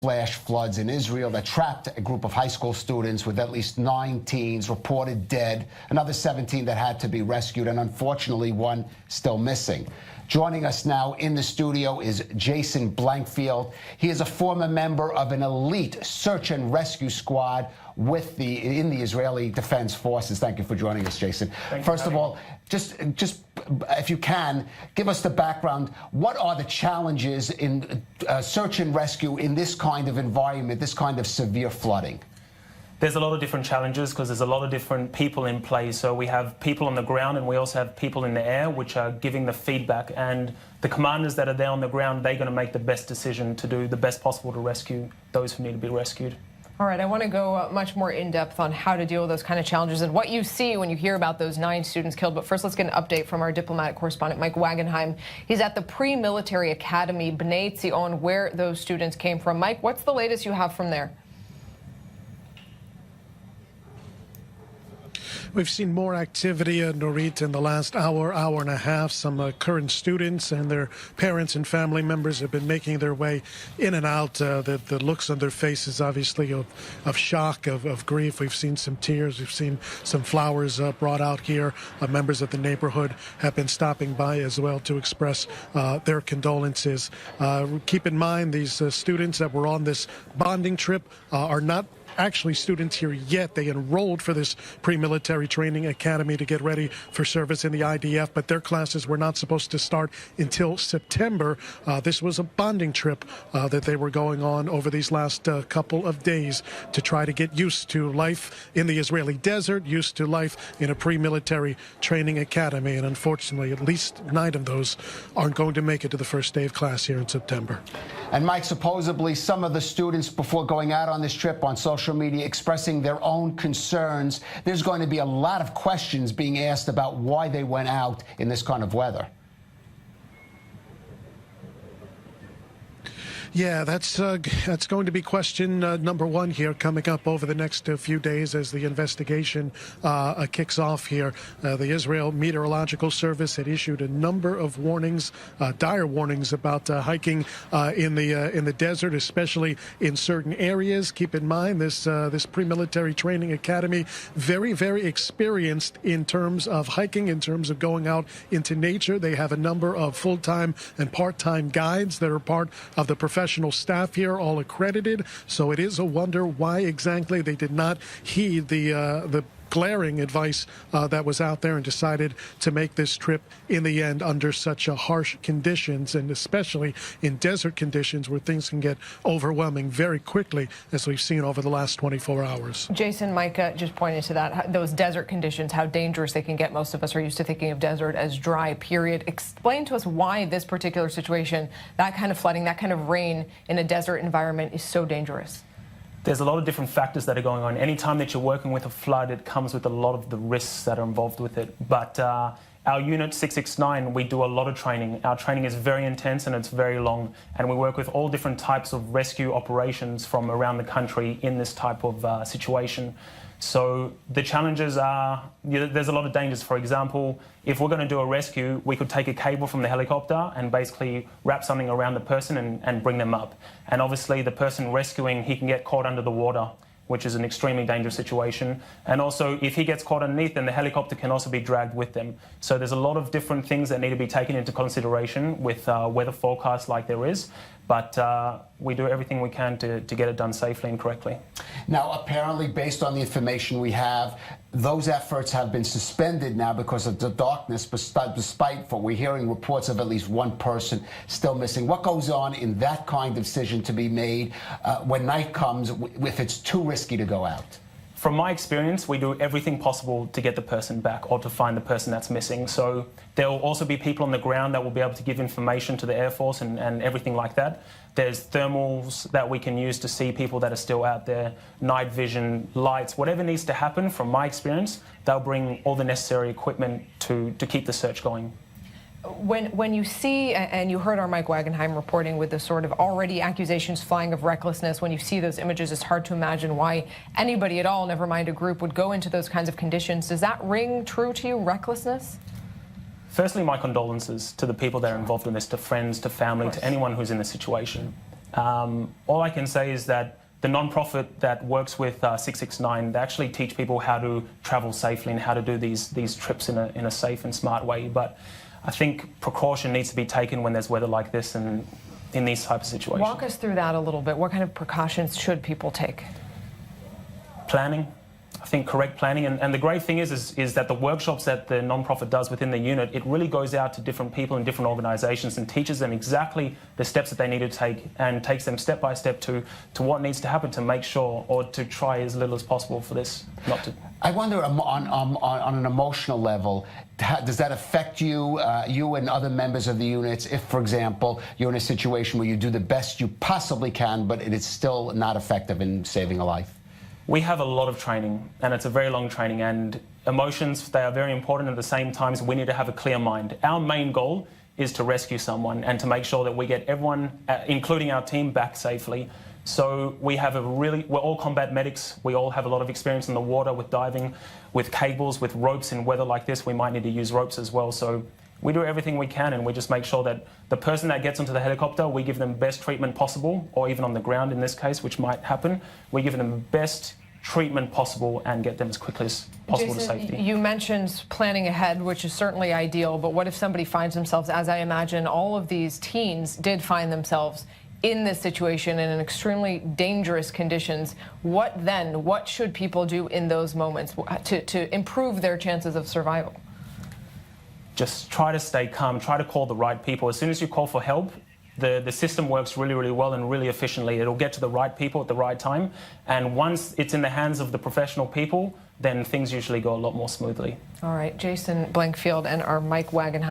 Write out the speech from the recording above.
flash floods in Israel that trapped a group of high school students with at least 9 teens reported dead, another 17 that had to be rescued, and unfortunately one still missing. Joining us now in the studio is Jason Blankfield. He is a former member of an elite search and rescue squad in the Israeli Defense Forces. Thank you for joining us, Jason. First of all, just if you can, give us the background. What are the challenges in search and rescue in this kind of environment, this kind of severe flooding? There's a lot of different challenges because there's a lot of different people in play. So we have people on the ground and we also have people in the air which are giving the feedback, and the commanders that are there on the ground, they're going to make the best decision to do the best possible to rescue those who need to be rescued. All right, I want to go much more in-depth on how to deal with those kind of challenges and what you see when you hear about those 9 students killed. But first, let's get an update from our diplomatic correspondent, Mike Wagenheim. He's at the pre-military academy, Bnei Tzion, where those students came from. Mike, what's the latest you have from there? We've seen more activity, Norit, in the last hour and a half. Some current students and their parents and family members have been making their way in and out. The looks on their faces, obviously, of shock, of grief. We've seen some tears. We've seen some flowers brought out here. Members of the neighborhood have been stopping by as well to express their condolences. Keep in mind, these students that were on this bonding trip are not actually students here yet. They enrolled for this pre-military training academy to get ready for service in the IDF, but their classes were not supposed to start until September. This was a bonding trip that they were going on over these last couple of days to try to get used to life in the Israeli desert, used to life in a pre-military training academy. And unfortunately, at least 9 of those aren't going to make it to the first day of class here in September. And Mike, supposedly some of the students, before going out on this trip on social media, expressing their own concerns. There's going to be a lot of questions being asked about why they went out in this kind of weather. Yeah, that's going to be question number 1 here coming up over the next few days as the investigation kicks off here. The Israel Meteorological Service had issued a number of warnings, dire warnings about hiking in the desert, especially in certain areas. Keep in mind this pre-military training academy, very, very experienced in terms of hiking, in terms of going out into nature. They have a number of full-time and part-time guides that are part of the professional staff here, all accredited. So it is a wonder why exactly they did not heed the glaring advice that was out there and decided to make this trip in the end under such harsh conditions, and especially in desert conditions where things can get overwhelming very quickly, as we've seen over the last 24 hours. Jason, Micah just pointed to that, those desert conditions, how dangerous they can get. Most of us are used to thinking of desert as dry, period. Explain to us why this particular situation, that kind of flooding, that kind of rain in a desert environment is so dangerous. There's a lot of different factors that are going on. Anytime that you're working with a flood, it comes with a lot of the risks that are involved with it. But our unit 669, we do a lot of training. Our training is very intense and it's very long, and we work with all different types of rescue operations from around the country in this type of situation. So the challenges are, there's a lot of dangers. For example, if we're going to do a rescue, we could take a cable from the helicopter and basically wrap something around the person and bring them up. And obviously the person rescuing, he can get caught under the water, which is an extremely dangerous situation. And also, if he gets caught underneath, then the helicopter can also be dragged with them. So there's a lot of different things that need to be taken into consideration with weather forecasts like there is. But we do everything we can to get it done safely and correctly. Now, apparently, based on the information we have, those efforts have been suspended now because of the darkness, despite what we're hearing reports of at least 1 person still missing. What goes on in that kind of decision to be made when night comes, if it's too risky to go out? From my experience, we do everything possible to get the person back or to find the person that's missing. So there will also be people on the ground that will be able to give information to the Air Force and everything like that. There's thermals that we can use to see people that are still out there, night vision, lights, whatever needs to happen. From my experience, they'll bring all the necessary equipment to keep the search going. When you see, and you heard our Mike Wagenheim reporting with the sort of already accusations flying of recklessness, when you see those images, it's hard to imagine why anybody at all, never mind a group, would go into those kinds of conditions. Does that ring true to you, recklessness? Firstly, my condolences to the people that are involved in this, to friends, to family, to anyone who's in this situation. All I can say is that the non-profit that works with 669, they actually teach people how to travel safely and how to do these trips in a safe and smart way. But I think precaution needs to be taken when there's weather like this and in these type of situations. Walk us through that a little bit. What kind of precautions should people take? Planning. I think correct planning, and the great thing is that the workshops that the non-profit does within the unit, it really goes out to different people in different organisations and teaches them exactly the steps that they need to take and takes them step by step to what needs to happen to make sure, or to try as little as possible for this not to. I wonder on an emotional level, does that affect you, you and other members of the units, if, for example, you're in a situation where you do the best you possibly can, but it is still not effective in saving a life? We have a lot of training, and it's a very long training, and emotions, they are very important. At the same time, we need to have a clear mind. Our main goal is to rescue someone and to make sure that we get everyone, including our team, back safely. So we have we're all combat medics. We all have a lot of experience in the water with diving, with cables, with ropes. In weather like this, we might need to use ropes as well. So we do everything we can, and we just make sure that the person that gets onto the helicopter, we give them best treatment possible, or even on the ground in this case, which might happen. We give them best treatment possible and get them as quickly as possible Jason, to safety. You mentioned planning ahead, which is certainly ideal, but what if somebody finds themselves, as I imagine all of these teens did find themselves in this situation in extremely dangerous conditions? What then? What should people do in those moments to improve their chances of survival? Just try to stay calm, try to call the right people. As soon as you call for help, the system works really, really well and really efficiently. It'll get to the right people at the right time. And once it's in the hands of the professional people, then things usually go a lot more smoothly. All right, Jason Blankfield and our Mike Wagenheim.